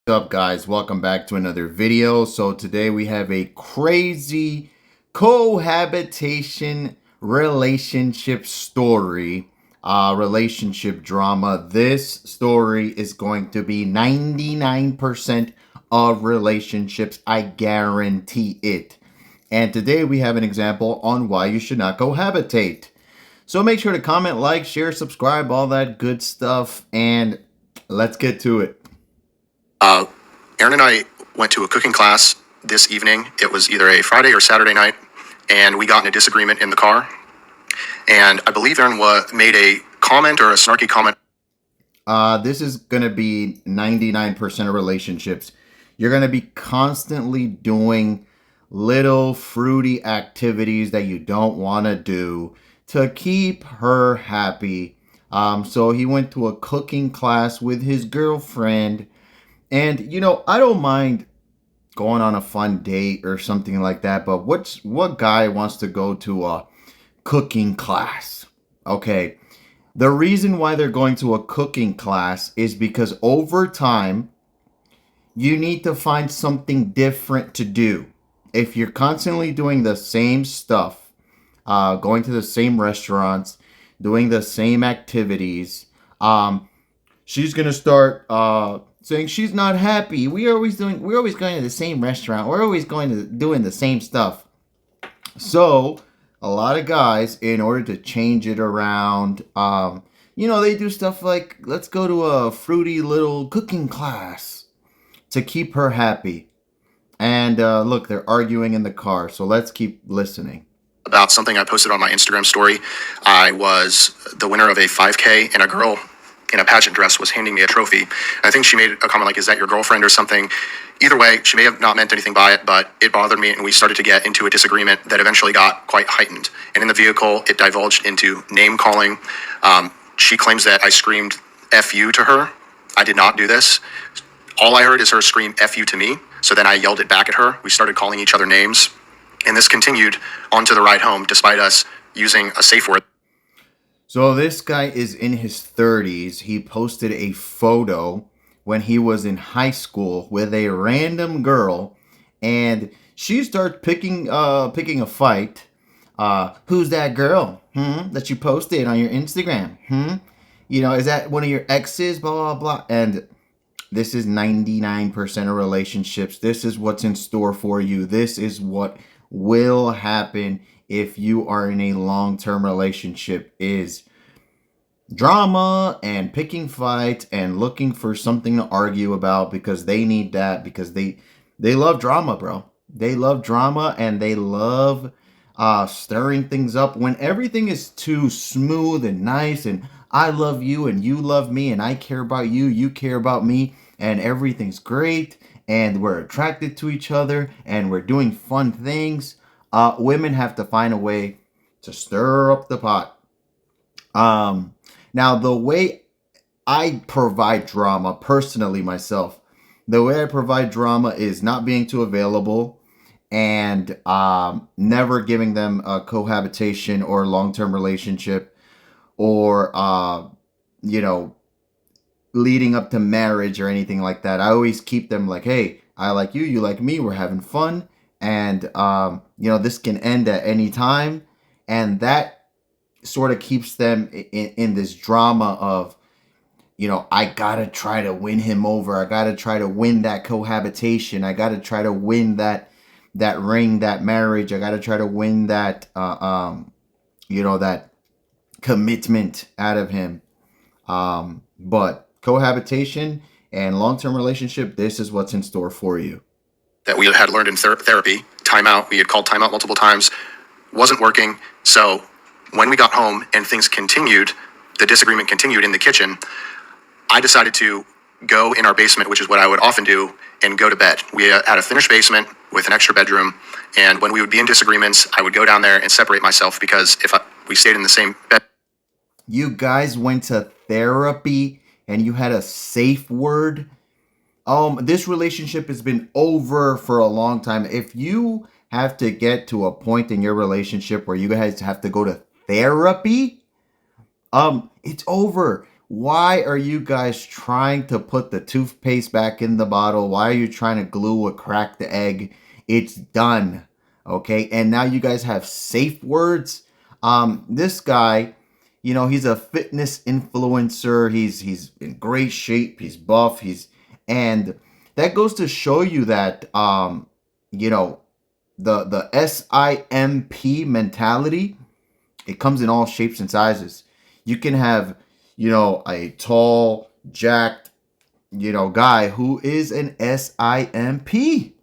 What's up, guys? Welcome back to another video. So today we have a crazy cohabitation relationship story, relationship drama. This story is going to be 99% of relationships. I guarantee it. And today we have an example on why you should not cohabitate. So make sure to comment, like, share, subscribe, all that good stuff, and let's get to it. Aaron and I went to a cooking class this evening. It was either a Friday or Saturday night, and we got in a disagreement in the car. And I believe Aaron made a comment or a snarky comment. This is going to be 99% of relationships. You're going to be constantly doing little fruity activities that you don't want to do to keep her happy. So he went to a cooking class with his girlfriend. And, I don't mind going on a fun date or something like that, but what guy wants to go to a cooking class? Okay, the reason why they're going to a cooking class is because over time, you need to find something different to do. If you're constantly doing the same stuff, going to the same restaurants, doing the same activities, she's gonna start saying she's not happy. We're always going to the same restaurant. We're always doing the same stuff. So a lot of guys, in order to change it around, they do stuff like, let's go to a fruity little cooking class to keep her happy. And look, they're arguing in the car. So let's keep listening. About something I posted on my Instagram story. I was the winner of a 5K, and a girl in a pageant dress was handing me a trophy. I think she made a comment like, "Is that your girlfriend?" or something. Either way, she may have not meant anything by it, but it bothered me, and we started to get into a disagreement that eventually got quite heightened. And in the vehicle, it divulged into name calling. She claims that I screamed "F you" to her. I did not do this. All I heard is her scream "F you" to me. So then I yelled it back at her. We started calling each other names. And this continued onto the ride home, despite us using a safe word. So this guy is in his 30s. He posted a photo when he was in high school with a random girl, and she starts picking a fight. Who's that girl? That you posted on your Instagram? Is that one of your exes? Blah blah blah. And this is 99% of relationships. This is what's in store for you. This is what will happen if you are in a long-term relationship, is drama and picking fights and looking for something to argue about, because they need that, because they love drama, bro. They love drama, and they love stirring things up when everything is too smooth and nice, and I love you and you love me, and I care about you, you care about me, and everything's great, and we're attracted to each other, and we're doing fun things. Women have to find a way to stir up the pot. Now, the way I provide drama, personally myself, the way I provide drama is not being too available, and never giving them a cohabitation or long-term relationship, or leading up to marriage or anything like that. I always keep them like, hey, I like you, you like me, we're having fun, and this can end at any time. And that sort of keeps them in this drama of, I gotta try to win him over, I gotta try to win that cohabitation, I gotta try to win that ring, that marriage, I gotta try to win that that commitment out of him. But cohabitation and long-term relationship, this is what's in store for you. That we had learned in therapy, timeout. We had called timeout multiple times, wasn't working. So when we got home and things continued, the disagreement continued in the kitchen, I decided to go in our basement, which is what I would often do, and go to bed. We had a finished basement with an extra bedroom, and when we would be in disagreements, I would go down there and separate myself, because if we stayed in the same bed. You guys went to therapy and you had a safe word? This relationship has been over for a long time. If you have to get to a point in your relationship where you guys have to go to therapy, it's over. Why are you guys trying to put the toothpaste back in the bottle? Why are you trying to glue a cracked egg? It's done. Okay. And now you guys have safe words. This guy, he's a fitness influencer. He's in great shape. He's buff. And that goes to show you that you know, the SIMP mentality, it comes in all shapes and sizes. You can have, a tall, jacked, guy who is an SIMP,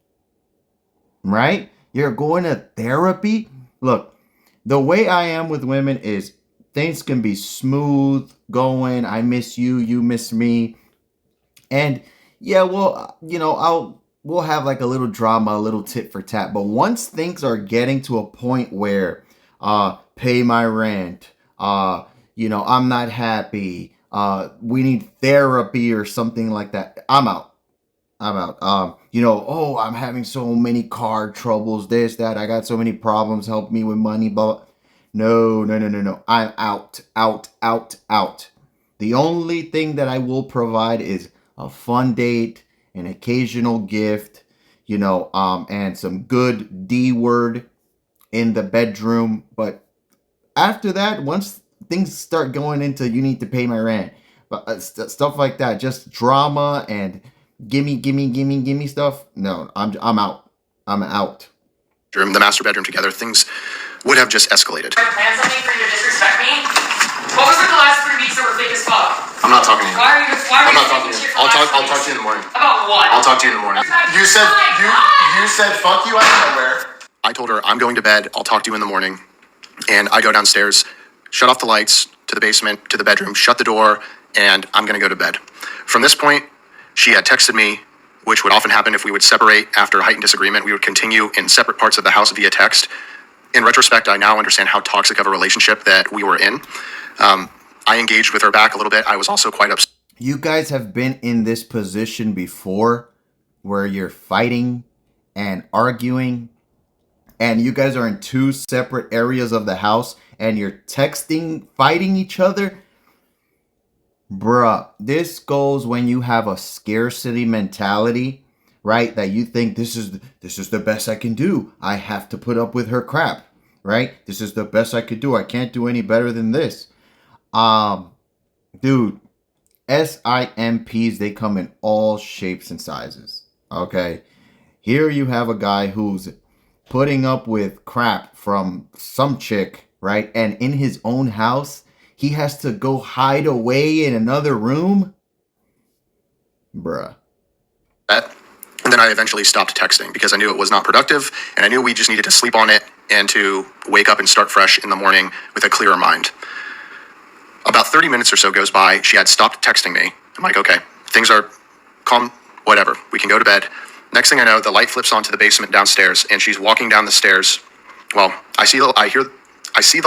right? You're going to therapy. Look, the way I am with women is things can be smooth going. I miss you, you miss me. And yeah, well, we'll have like a little drama, a little tit for tat. But once things are getting to a point where pay my rent, I'm not happy, we need therapy or something like that, I'm out. I'm out. Oh, I'm having so many car troubles, this, that, I got so many problems, help me with money, blah, blah. No, no, no, no, no. I'm out, out, out, out. The only thing that I will provide is a fun date, an occasional gift, and some good D word in the bedroom. But after that, once things start going into you need to pay my rent, but stuff like that, just drama and gimme, gimme, gimme, gimme stuff. No, I'm out. I'm out. The master bedroom together, things would have just escalated. I planned something for you to disrespect me? What was it the last 3 weeks that were fake as fuck? I'm not talking to you. Why are you I'm not talking to taking you. shit from I'll last talk to you week? in the morning. About what? I'll talk to you in the morning. You said You said fuck you out of nowhere. I told her I'm going to bed. I'll talk to you in the morning. And I go downstairs, shut off the lights to the basement, to the bedroom, shut the door, and I'm going to go to bed. From this point, she had texted me, which would often happen if we would separate after a heightened disagreement. We would continue in separate parts of the house via text. In retrospect, I now understand how toxic of a relationship that we were in. I engaged with her back a little bit. I was also quite upset. You guys have been in this position before where you're fighting and arguing, and you guys are in two separate areas of the house and you're texting, fighting each other. Bruh, this goes when you have a scarcity mentality, right? That you think this is the best I can do. I have to put up with her crap, right? This is the best I could do. I can't do any better than this. Dude, SIMPs, they come in all shapes and sizes. Okay. Here you have a guy who's putting up with crap from some chick, right? And in his own house, he has to go hide away in another room. Bruh. And then I eventually stopped texting because I knew it was not productive and I knew we just needed to sleep on it and to wake up and start fresh in the morning with a clearer mind. About 30 minutes or so goes by. She had stopped texting me. I'm like, okay, things are calm, whatever. We can go to bed. Next thing I know, the light flips onto the basement downstairs and she's walking down the stairs. Well, I see the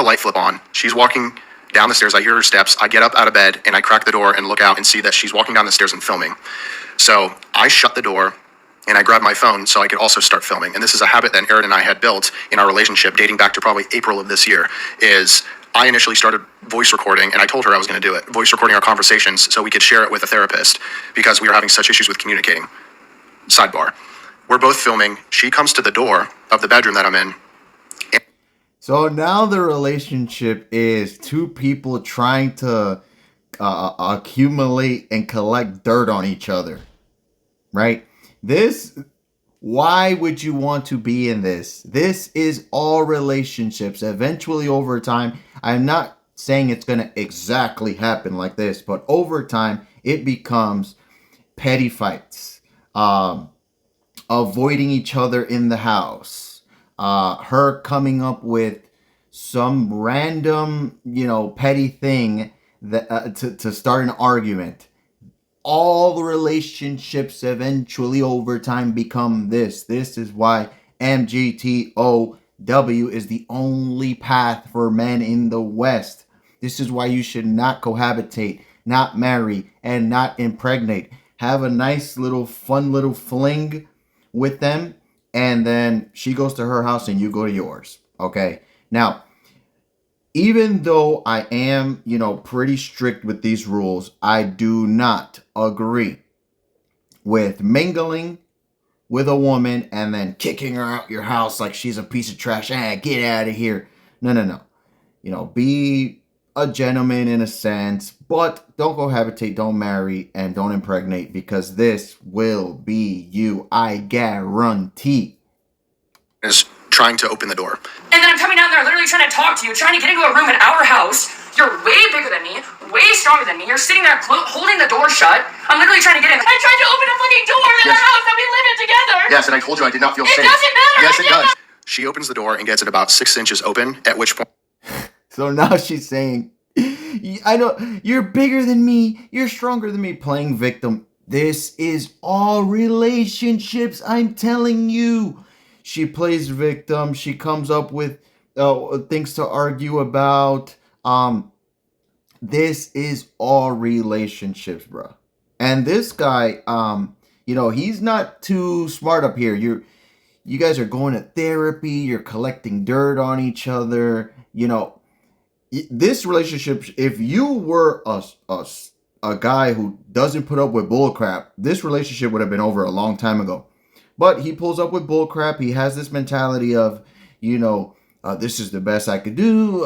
light flip on. She's walking down the stairs. I hear her steps. I get up out of bed and I crack the door and look out and see that she's walking down the stairs and filming. So I shut the door and I grabbed my phone so I could also start filming. And this is a habit that Aaron and I had built in our relationship dating back to probably April of this year, is I initially started voice recording, and I told her I was going to do it, voice recording our conversations so we could share it with a therapist because we were having such issues with communicating. Sidebar. We're both filming. She comes to the door of the bedroom that I'm in. So now the relationship is two people trying to accumulate and collect dirt on each other, right? Why would you want to be in this? This is all relationships. Eventually, over time, I'm not saying it's going to exactly happen like this, but over time, it becomes petty fights, avoiding each other in the house, her coming up with some random, petty thing that to start an argument. All the relationships eventually over time become this. This is why MGTOW is the only path for men in the West. This is why you should not cohabitate, not marry, and not impregnate. Have a nice little fun little fling with them, and then she goes to her house and you go to yours. Okay. Now, Even though I am, pretty strict with these rules, I do not agree with mingling with a woman and then kicking her out your house like she's a piece of trash. Get out of here. No, no, no. Be a gentleman in a sense, but don't cohabitate, don't marry, and don't impregnate because this will be you. I guarantee. Is trying to open the door. And then I'm coming down there literally trying to talk to you, trying to get into a room in our house. You're way bigger than me, way stronger than me. You're sitting there holding the door shut. I'm literally trying to get in. I tried to open a fucking door in the house that we live in together. Yes, and I told you I did not feel safe. It doesn't matter. Yes, it does. She opens the door and gets it about 6 inches open, at which point. So now she's saying, I know you're bigger than me, you're stronger than me, playing victim. This is all relationships, I'm telling you. She plays victim. She comes up with things to argue about. This is all relationships, bro. And this guy, he's not too smart up here. You guys are going to therapy. You're collecting dirt on each other. This relationship. If you were a guy who doesn't put up with bullcrap, this relationship would have been over a long time ago. But he pulls up with bullcrap. He has this mentality of, this is the best I could do.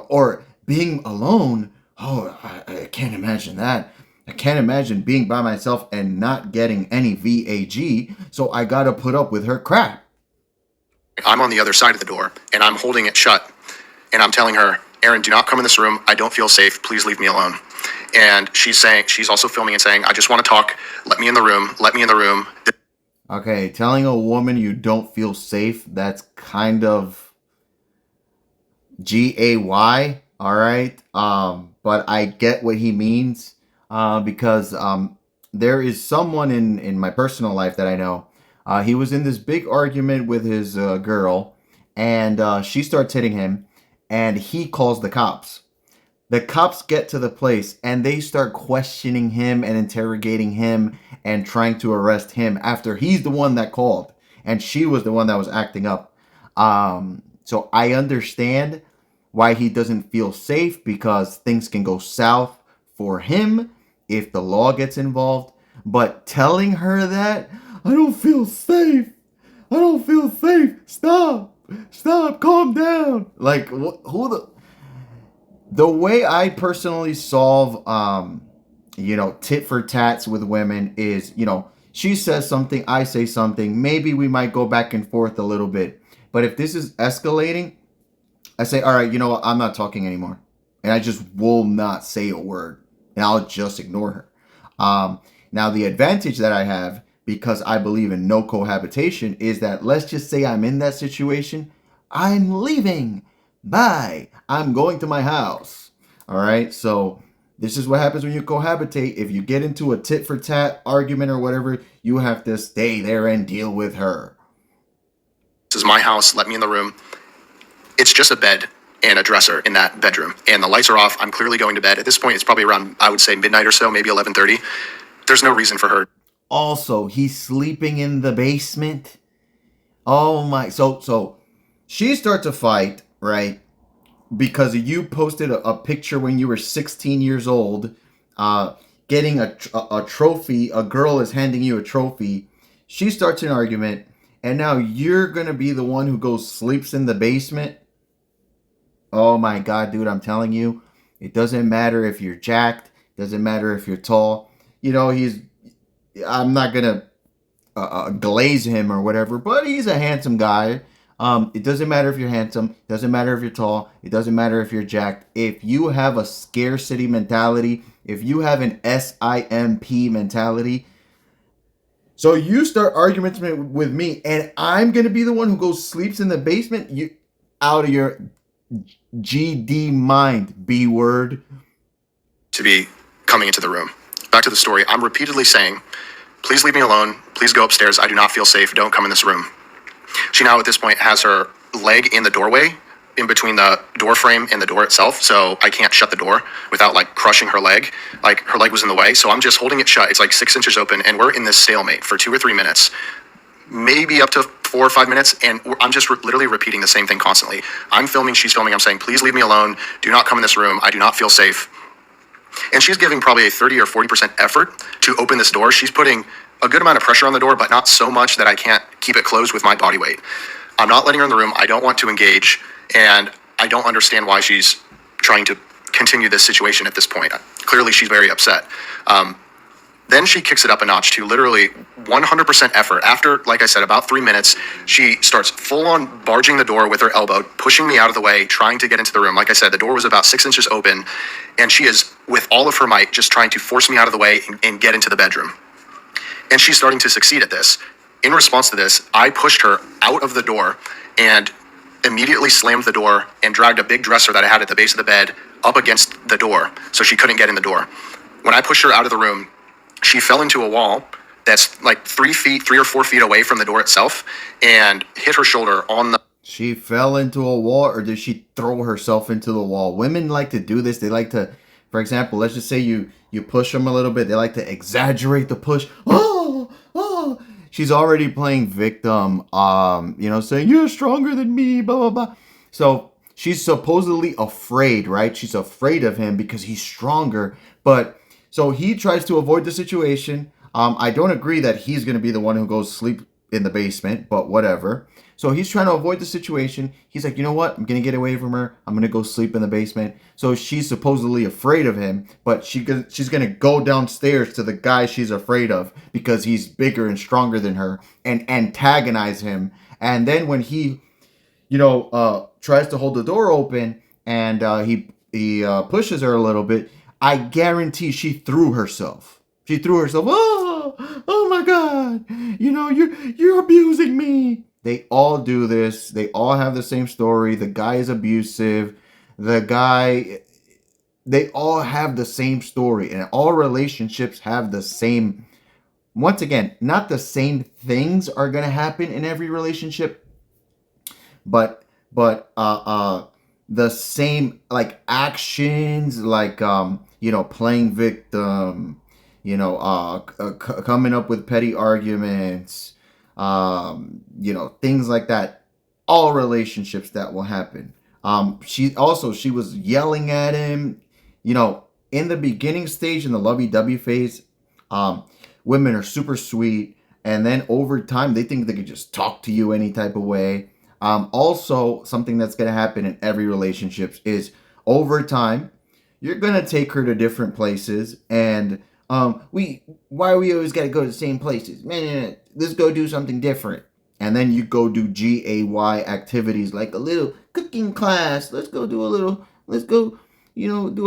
Or being alone. Oh, I can't imagine that. I can't imagine being by myself and not getting any VAG. So I got to put up with her crap. I'm on the other side of the door and I'm holding it shut. And I'm telling her, Aaron, do not come in this room. I don't feel safe. Please leave me alone. And she's also filming and saying, I just want to talk. Let me in the room. Let me in the room. Okay, telling a woman you don't feel safe, that's kind of GAY, all right? But I get what he means because there is someone in my personal life that I know. He was in this big argument with his girl, and she starts hitting him, and he calls the cops. The cops get to the place, and they start questioning him and interrogating him and trying to arrest him after he's the one that called, and she was the one that was acting up. So I understand why he doesn't feel safe because things can go south for him if the law gets involved. But telling her that, I don't feel safe. I don't feel safe. Stop. Calm down. Like, the way I personally solve, tit for tats with women is, she says something, I say something. Maybe we might go back and forth a little bit. But if this is escalating, I say, all right, you know what? I'm not talking anymore. And I just will not say a word. And I'll just ignore her. Now, the advantage that I have, because I believe in no cohabitation, is that let's just say I'm in that situation. I'm leaving. Bye. I'm going to my house. All right. So this is what happens when you cohabitate. If you get into a tit for tat argument or whatever, you have to stay there and deal with her. This is my house. Let me in the room. It's just a bed and a dresser in that bedroom. And the lights are off. I'm clearly going to bed. At this point, it's probably around, I would say, midnight or so, maybe 11:30. There's no reason for her. Also, he's sleeping in the basement. Oh my. So she starts a fight, right? Because you posted a picture when you were 16 years old, getting a trophy. A girl is handing you a trophy. She starts an argument, and now you're going to be the one who goes sleeps in the basement. Oh my God, dude, I'm telling you, it doesn't matter if you're jacked. Doesn't matter if you're tall. I'm not going to glaze him or whatever, but he's a handsome guy. It doesn't matter if you're handsome. Doesn't matter if you're tall. It doesn't matter if you're jacked. If you have a scarcity mentality, if you have an SIMP mentality, so you start arguments with me, and I'm going to be the one who goes sleeps in the basement, you out of your GD mind, B word. To be coming into the room. Back to the story. I'm repeatedly saying, please leave me alone. Please go upstairs. I do not feel safe. Don't come in this room. She now at this point has her leg in the doorway, in between the door frame and the door itself. So I can't shut the door without crushing her leg. Her leg was in the way. So I'm just holding it shut. It's 6 inches open, and we're in this stalemate for 2 or 3 minutes, maybe up to 4 4 or 5 minutes, and I'm just literally repeating the same thing constantly. I'm filming, she's filming, I'm saying, please leave me alone. Do not come in this room. I do not feel safe. And she's giving probably a 30 or 40% effort to open this door. She's putting a good amount of pressure on the door, but not so much that I can't keep it closed with my body weight. I'm not letting her in the room. I don't want to engage, and I don't understand why she's trying to continue this situation at this point. Clearly, she's very upset. Then she kicks it up a notch to literally 100% effort. After, like I said, about 3 minutes, she starts full on barging the door with her elbow, pushing me out of the way, trying to get into the room. Like I said, the door was about 6 inches open, and she is, with all of her might, just trying to force me out of the way and get into the bedroom. And she's starting to succeed at this. In response to this, I pushed her out of the door and immediately slammed the door and dragged a big dresser that I had at the base of the bed up against the door so she couldn't get in the door. When I pushed her out of the room, she fell into a wall that's like 3 or 4 feet away from the door itself and hit her shoulder on the... She fell into a wall, or did she throw herself into the wall? Women like to do this. They like to, for example, let's just say you push them a little bit. They like to exaggerate the push. Oh. She's already playing victim, saying, you're stronger than me, blah, blah, blah. So she's supposedly afraid, right? She's afraid of him because he's stronger. But so he tries to avoid the situation. I don't agree that he's going to be the one who goes sleep in the basement, but whatever. So he's trying to avoid the situation. He's like, you know what? I'm going to get away from her. I'm going to go sleep in the basement. So she's supposedly afraid of him, but she's going to go downstairs to the guy she's afraid of because he's bigger and stronger than her and antagonize him. And then when he, tries to hold the door open and he pushes her a little bit, I guarantee she threw herself. Oh my God. You're abusing me. They all do this. They all have the same story. The guy is abusive. They all have the same story. And all relationships have the same, once again, not the same things are going to happen in every relationship, but the same, like, actions, like, playing victim, coming up with petty arguments, things like that. All relationships that will happen. She was yelling at him, in the beginning stage, in the lovey-dovey phase. Women are super sweet, and then over time they think they could just talk to you any type of way. Also, something that's going to happen in every relationship is over time you're going to take her to different places, and why we always got to go to the same places? Man, let's go do something different. And then you go do GAY activities like a little cooking class. Let's go do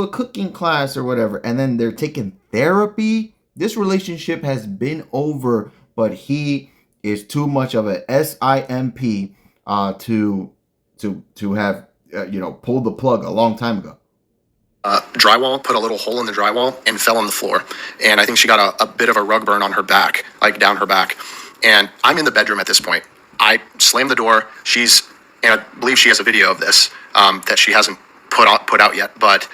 a cooking class or whatever. And then they're taking therapy. This relationship has been over, but he is too much of a SIMP to have pulled the plug a long time ago. Drywall, put a little hole in the drywall and fell on the floor. And I think she got a bit of a rug burn on her back, like down her back. And I'm in the bedroom at this point. I slammed the door. And I believe she has a video of this that she hasn't put out yet, but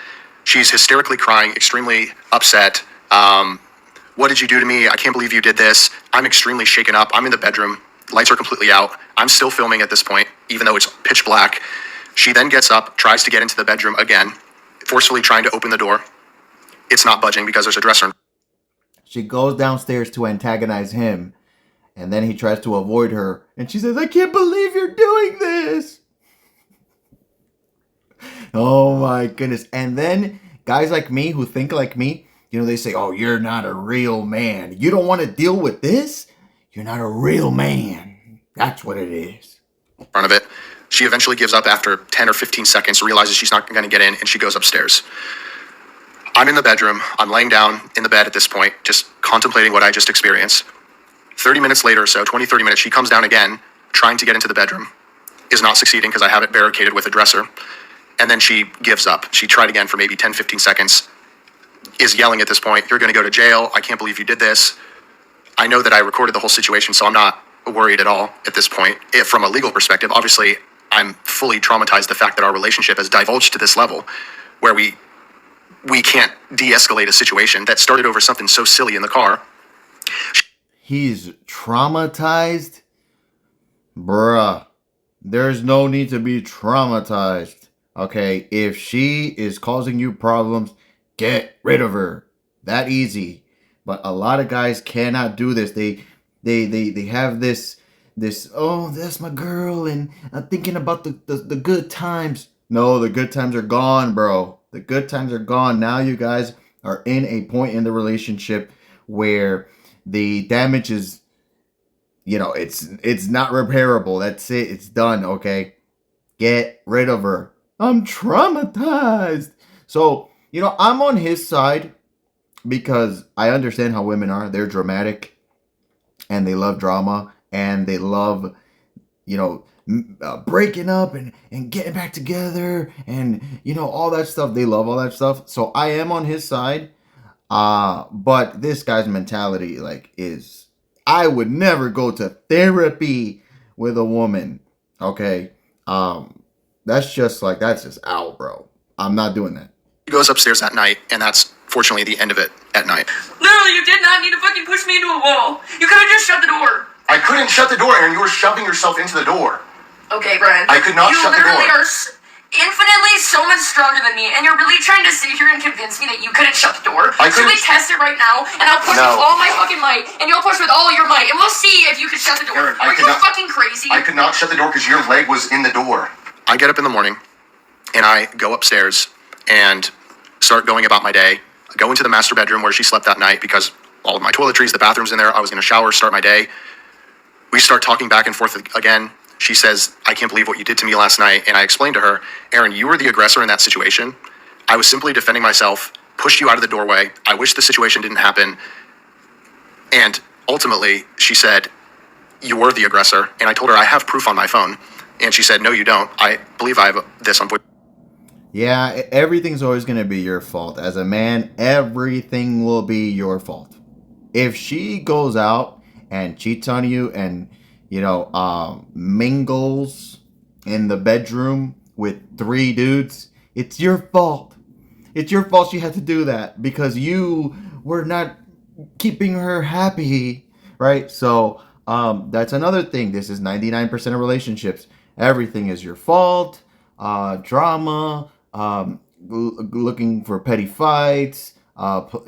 she's hysterically crying, extremely upset. What did you do to me? I can't believe you did this. I'm extremely shaken up. I'm in the bedroom. Lights are completely out. I'm still filming at this point, even though it's pitch black. She then gets up, tries to get into the bedroom again, forcefully trying to open the door. It's not budging because there's a dresser. She goes downstairs to antagonize him, and then he tries to avoid her, and she says, I can't believe you're doing this. Oh my goodness. And then guys like me who think like me, they say, oh, you're not a real man. You don't want to deal with this? You're not a real man. That's what it is. In front of it. She eventually gives up after 10 or 15 seconds, realizes she's not going to get in, and she goes upstairs. I'm in the bedroom. I'm laying down in the bed at this point, just contemplating what I just experienced. 30 minutes later or so, 20, 30 minutes, she comes down again, trying to get into the bedroom. Is not succeeding because I have it barricaded with a dresser. And then she gives up. She tried again for maybe 10, 15 seconds. Is yelling at this point, you're going to go to jail. I can't believe you did this. I know that I recorded the whole situation, so I'm not worried at all at this point. From a legal perspective, obviously, I'm fully traumatized the fact that our relationship has divulged to this level where we can't de-escalate a situation that started over something so silly in the car. He's traumatized. Bruh, there's no need to be traumatized. Okay, if she is causing you problems, get rid of her. That easy. But a lot of guys cannot do this. They have this oh, that's my girl and I'm thinking about the good times. No, the good times are gone, bro. The good times are gone. Now you guys are in a point in the relationship where the damage is, it's not repairable. That's it. It's done, okay? Get rid of her. I'm traumatized. So, I'm on his side because I understand how women are. They're dramatic and they love drama and they love, breaking up and getting back together and, all that stuff. They love all that stuff. So I am on his side. But this guy's mentality, is I would never go to therapy with a woman. Okay. That's just out, bro. I'm not doing that. She goes upstairs that night, and that's fortunately the end of it at night. Literally, you did not need to fucking push me into a wall. You could have just shut the door. I couldn't shut the door, Aaron. You were shoving yourself into the door. Okay, Brian. I could not shut the door. You literally are infinitely so much stronger than me, and you're really trying to sit here and convince me that you couldn't shut the door. Should we test it right now? And I'll push with all my fucking might, and you'll push with all your might, and we'll see if you can shut the door. Are you fucking crazy? I could not shut the door because your leg was in the door. I get up in the morning, and I go upstairs and start going about my day. I go into the master bedroom where she slept that night because all of my toiletries, the bathroom's in there. I was going to shower, start my day. We start talking back and forth again. She says, I can't believe what you did to me last night. And I explained to her, Aaron, you were the aggressor in that situation. I was simply defending myself, pushed you out of the doorway. I wish the situation didn't happen. And ultimately, she said, you were the aggressor. And I told her I have proof on my phone. And she said, no, you don't. I believe I have this on voice. Yeah, everything's always going to be your fault. As a man, everything will be your fault. If she goes out and cheats on you and, mingles in the bedroom with 3 dudes, it's your fault. It's your fault she had to do that because you were not keeping her happy, right? So that's another thing. This is 99% of relationships. Everything is your fault. Drama, looking for petty fights.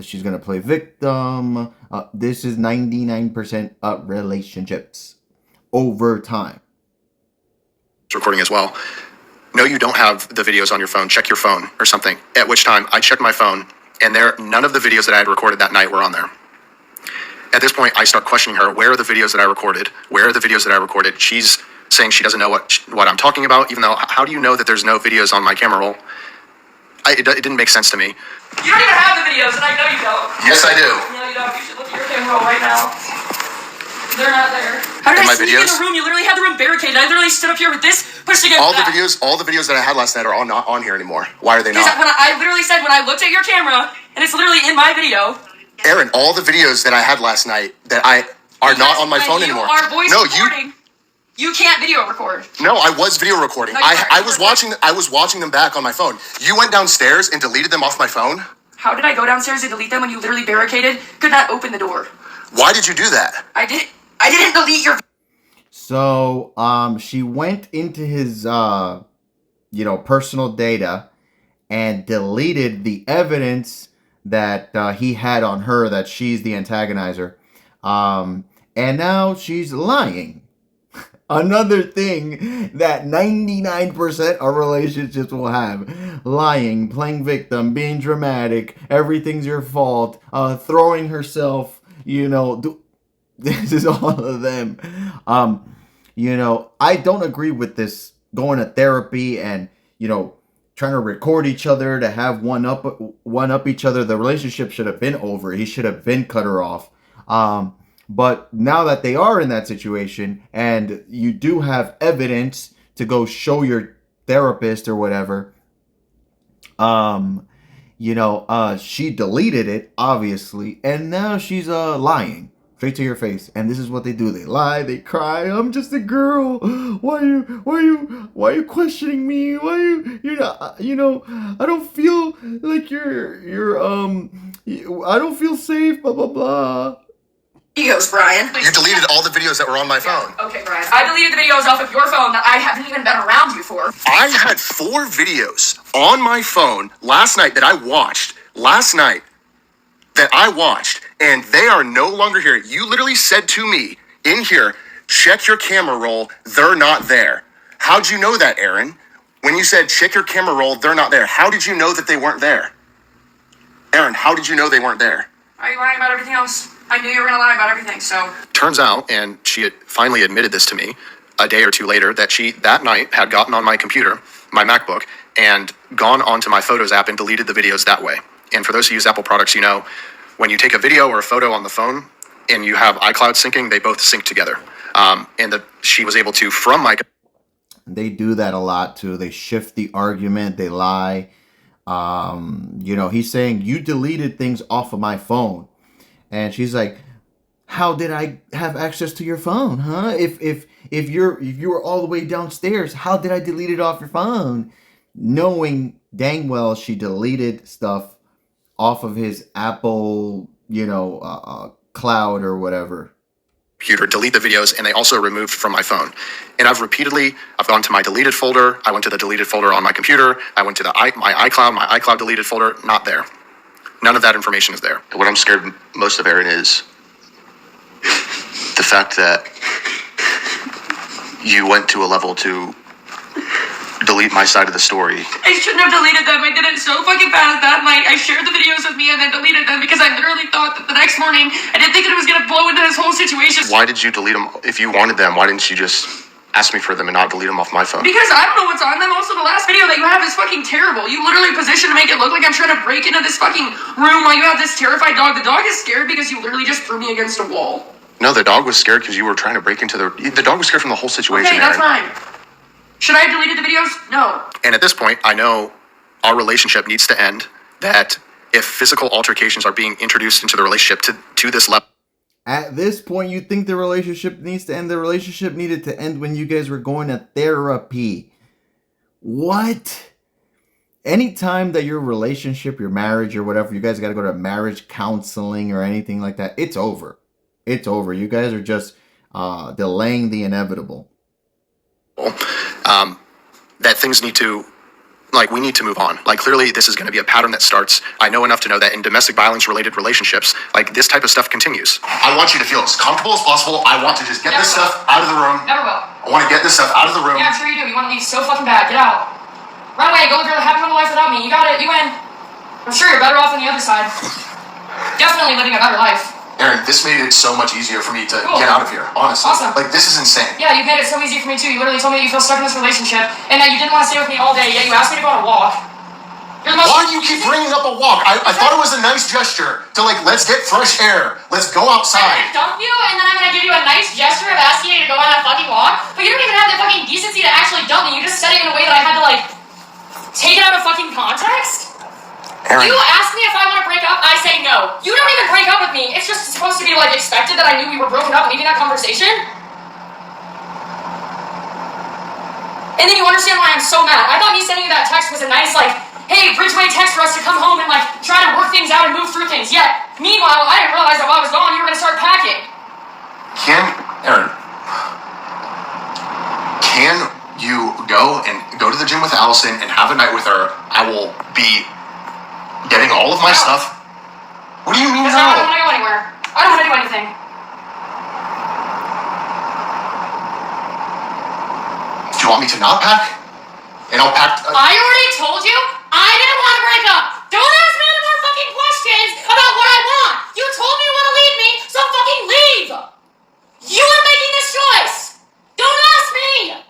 She's going to play victim. This is 99% of relationships over time. Recording as well. No, you don't have the videos on your phone. Check your phone or something. At which time I checked my phone and none of the videos that I had recorded that night were on there. At this point, I start questioning her. Where are the videos that I recorded? Where are the videos that I recorded? She's saying she doesn't know what I'm talking about, even though how do you know that there's no videos on my camera roll? It didn't make sense to me. You don't even have the videos, and I know you don't. Yes, I do. No, you don't. You should look at your camera roll right now. They're not there. How did I sneak in the room? You literally had the room barricaded. I literally stood up here with this pushed against all the videos that I had last night are not on here anymore. Why are they not? I literally said when I looked at your camera, and it's literally in my video. Aaron, all the videos that I had last night that are not on my phone anymore. You can't video record. No, I was video recording. No, I was watching them back on my phone. You went downstairs and deleted them off my phone? How did I go downstairs and delete them when you literally barricaded? Could not open the door. Why did you do that? I didn't delete your. So, she went into his, personal data and deleted the evidence that he had on her that she's the antagonizer. And now she's lying. Another thing that 99% of relationships will have. Lying, playing victim, being dramatic, everything's your fault, throwing herself, this is all of them. I don't agree with this going to therapy and, trying to record each other to have one up each other. The relationship should have been over. He should have been cut her off. But now that they are in that situation and you do have evidence to go show your therapist or whatever, she deleted it, obviously, and now she's lying straight to your face. And this is what they do. They lie, they cry. I'm just a girl. Why are you questioning me? I don't feel like I don't feel safe, blah, blah, blah. Videos, Brian. You deleted all the videos that were on my phone. Okay, Brian. I deleted the videos off of your phone that I haven't even been around you for. I had 4 videos on my phone last night that I watched. And they are no longer here. You literally said to me in here, check your camera roll, they're not there. How'd you know that, Aaron? When you said check your camera roll, they're not there. How did you know that they weren't there? Aaron, how did you know they weren't there? Are you lying about everything else? I knew you were going to lie about everything, so. Turns out, and she had finally admitted this to me a day or two later, that she, that night, had gotten on my computer, my MacBook, and gone onto my Photos app and deleted the videos that way. And for those who use Apple products, you know, when you take a video or a photo on the phone and you have iCloud syncing, they both sync together. She was able to, from my... They do that a lot too. They shift the argument. They lie. He's saying, you deleted things off of my phone. And she's like, how did I have access to your phone, huh? If you were all the way downstairs, how did I delete it off your phone? Knowing dang well she deleted stuff off of his Apple, cloud or whatever. Computer, delete the videos, and they also removed from my phone. And I've gone to my deleted folder. I went to the deleted folder on my computer. I went to my iCloud deleted folder, not there. None of that information is there. What I'm scared most of, Aaron, is the fact that you went to a level to delete my side of the story. I shouldn't have deleted them. I did it so fucking fast that night. I shared the videos with me and then deleted them because I literally thought that the next morning I didn't think that it was going to blow into this whole situation. Why did you delete them? If you wanted them, why didn't you just ask me for them and not delete them off my phone? Because I don't know what's on them. Also, the last video that you have is fucking terrible. You literally position to make it look like I'm trying to break into this fucking room while you have this terrified dog. The dog is scared because you literally just threw me against a wall. No, the dog was scared because you were trying to break into the dog was scared from the whole situation. Okay, that's Aaron. fine. Should I have deleted the videos? No. And at this point, I know our relationship needs to end. That if physical altercations are being introduced into the relationship to this level. At this point, you think the relationship needs to end? The relationship needed to end when you guys were going to therapy. What? Anytime that your relationship, your marriage or whatever, you guys got to go to marriage counseling or anything like that, it's over. It's over. You guys are just delaying the inevitable. That things need to, we need to move on. Clearly this is going to be a pattern that starts. I know enough to know that in domestic violence related relationships, this type of stuff continues. I want you to feel as comfortable as possible. I want to just get this stuff out of the room. Never will. I want to get this stuff out of the room. Yeah, I'm sure you do. You want to leave so fucking bad. Get out. Run away. Go live your happy little life without me. You got it. You win. I'm sure you're better off on the other side. Definitely living a better life. Aaron, this made it so much easier for me to get out of here, honestly. Awesome. This is insane. Yeah, you've made it so easy for me too. You literally told me that you feel stuck in this relationship and that you didn't want to stay with me all day, yet you asked me to go on a walk. Why do you keep bringing up a walk? I thought it was a nice gesture to let's get fresh air. Let's go outside. I'm gonna dump you and then I'm gonna give you a nice gesture of asking you to go on a fucking walk, but you don't even have the fucking decency to actually dump me. You just said it in a way that I had to take it out of fucking context. Aaron. You asked me if I want to break up, I say no. You don't even break up with me. It's just supposed to be expected that I knew we were broken up leaving that conversation. And then you understand why I'm so mad. I thought me sending you that text was a nice hey, Bridgeway text for us to come home and try to work things out and move through things. Yet, meanwhile, I didn't realize that while I was gone, you were gonna start packing. Aaron, can you go to the gym with Allison and have a night with her? I will be getting all of my stuff. What do you mean no? I don't want to go anywhere. I don't want to do anything. Do you want me to not pack? And I'll pack... I already told you I didn't want to break up. Don't ask me any more fucking questions about what I want. You told me you want to leave me, so fucking leave. You are making this choice. Don't ask me.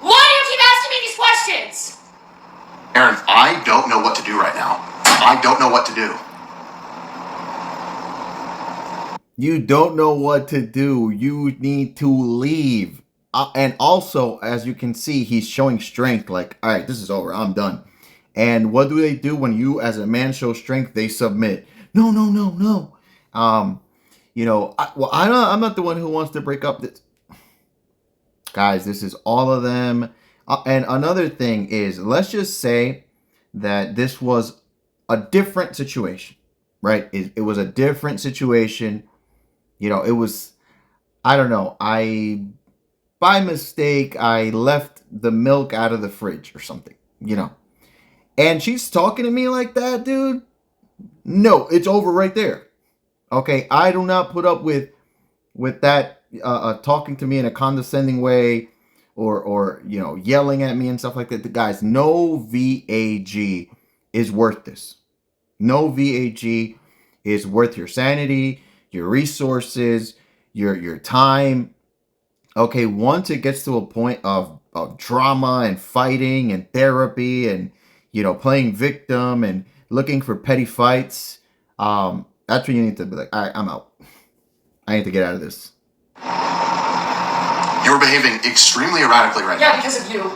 Why do you keep asking me these questions? Aaron, I don't know what to do right now. I don't know what to do. You don't know what to do. You need to leave. And also, as you can see, he's showing strength. All right, this is over. I'm done. And what do they do when you, as a man, show strength? They submit. No. I'm not the one who wants to break up. Guys, this is all of them. And another thing is, let's just say that this was a different situation, right? It was a different situation. It was, I don't know, by mistake, I left the milk out of the fridge or something. And she's talking to me like that, dude. No, it's over right there. Okay, I do not put up with that talking to me in a condescending way, or yelling at me and stuff like that. The guys, no VAG is worth this. No VAG is worth your sanity, your resources, your time. Okay, once it gets to a point of drama and fighting and therapy and playing victim and looking for petty fights, that's when you need to be like, all right, I'm out. I need to get out of this. You're behaving extremely erratically right now. Yeah, because of you.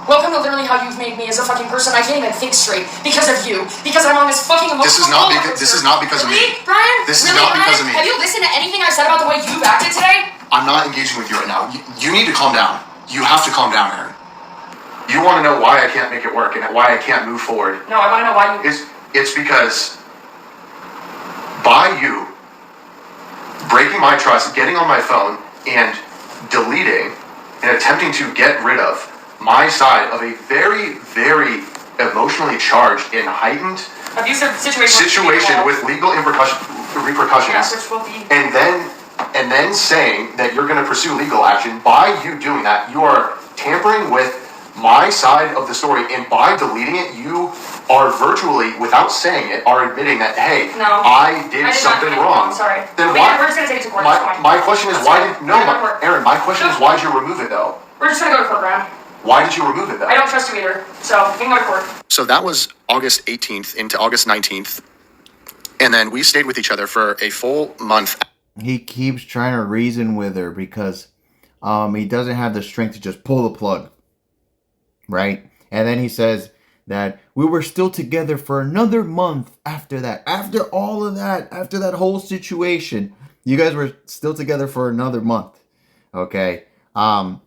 Welcome to literally how you've made me as a fucking person. I can't even think straight because of you. Because I'm on this fucking emotional This is not because of me. Brian? This is really, not because Brian? of me. Have you listened to anything I said about the way you've acted today? I'm not engaging with you right now. You need to calm down. You have to calm down, Aaron. You want to know why I can't make it work and why I can't move forward. No, I want to know why you... It's because by you breaking my trust, getting on my phone, and deleting and attempting to get rid of my side of a very, very emotionally charged and heightened abusive situation with legal repercussions, yes, which will be... and then saying that you're going to pursue legal action. By you doing that, you are tampering with my side of the story, and by deleting it, you are virtually, without saying it, are admitting that, hey, no, I did something wrong. I'm sorry. Then why? We're just going to take it to court. My question is, Aaron, my question is, why did you remove it, though? We're just going to go to court, Brian. Why did you remove it, though? I don't trust you either, so we can go to court. So that was August 18th into August 19th, and then we stayed with each other for a full month. He keeps trying to reason with her because he doesn't have the strength to just pull the plug, right? And then he says that we were still together for another month after that. After all of that, after that whole situation, you guys were still together for another month, okay? And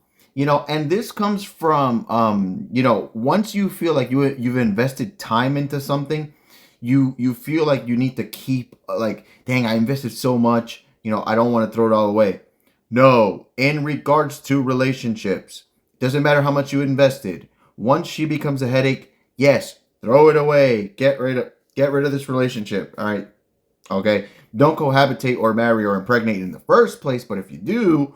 this comes from, once you feel like you've invested time into something, you feel like you need to keep, like, dang, I invested so much, I don't want to throw it all away. No, in regards to relationships, doesn't matter how much you invested. Once she becomes a headache, yes, throw it away. Get rid of this relationship. All right, okay. Don't cohabitate or marry or impregnate in the first place. But if you do,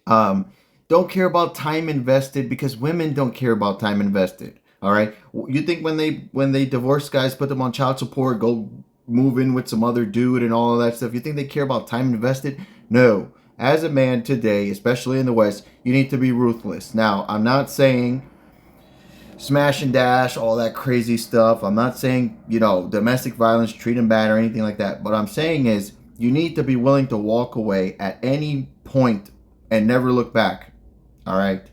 don't care about time invested, because women don't care about time invested. All right. You think when they divorce guys, put them on child support, go move in with some other dude and all of that stuff, you think they care about time invested? No. As a man today, especially in the West, you need to be ruthless. Now, I'm not saying smash and dash, all that crazy stuff. I'm not saying, domestic violence, treat them bad or anything like that. What I'm saying is you need to be willing to walk away at any point and never look back. All right.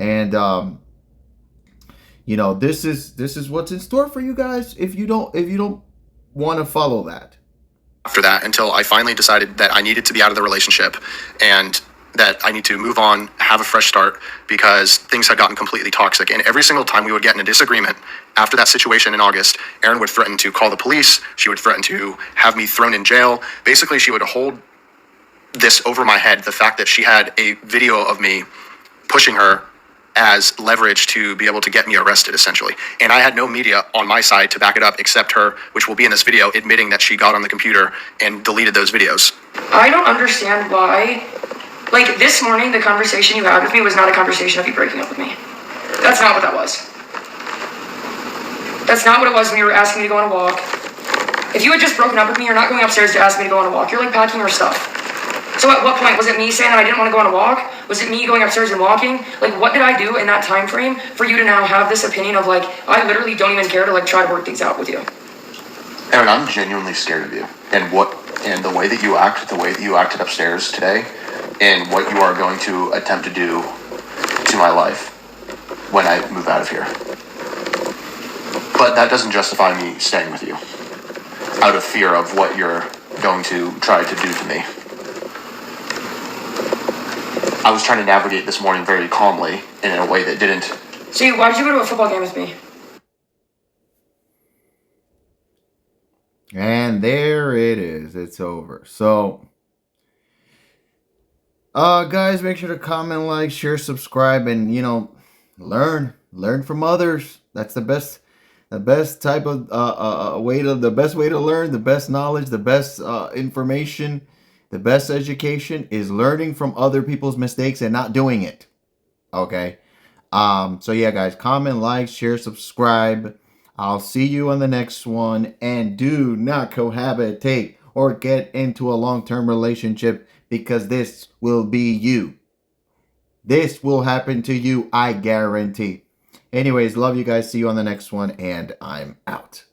And, this is what's in store for you guys if you don't want to follow that. After that, until I finally decided that I needed to be out of the relationship and that I need to move on, have a fresh start, because things had gotten completely toxic. And every single time we would get in a disagreement after that situation in August, Erin would threaten to call the police. She would threaten to have me thrown in jail. Basically, she would hold this over my head, the fact that she had a video of me pushing her as leverage to be able to get me arrested, essentially. And I had no media on my side to back it up except her, which will be in this video, admitting that she got on the computer and deleted those videos. I don't understand why. Like, this morning, the conversation you had with me was not a conversation of you breaking up with me. That's not what that was. That's not what it was when you were asking me to go on a walk. If you had just broken up with me, you're not going upstairs to ask me to go on a walk. You're, like, packing your stuff. So at what point was it me saying that I didn't want to go on a walk? Was it me going upstairs and walking? Like, what did I do in that time frame for you to now have this opinion of, like, I literally don't even care to, like, try to work things out with you? Aaron, I'm genuinely scared of you. And the way that you act, the way that you acted upstairs today, and what you are going to attempt to do to my life when I move out of here. But that doesn't justify me staying with you out of fear of what you're going to try to do to me. I was trying to navigate this morning very calmly and in a way that didn't. See, why did you go to a football game with me? And there it is. It's over. So, Guys, make sure to comment, like, share, subscribe, and learn from others. That's the best type of the best way to learn, the best knowledge, the best information, the best education is learning from other people's mistakes and not doing it. Okay. So yeah, guys, comment, like, share, subscribe. I'll see you on the next one, and do not cohabitate or get into a long-term relationship, because this will be you. This will happen to you, I guarantee. Anyways, love you guys. See you on the next one, and I'm out.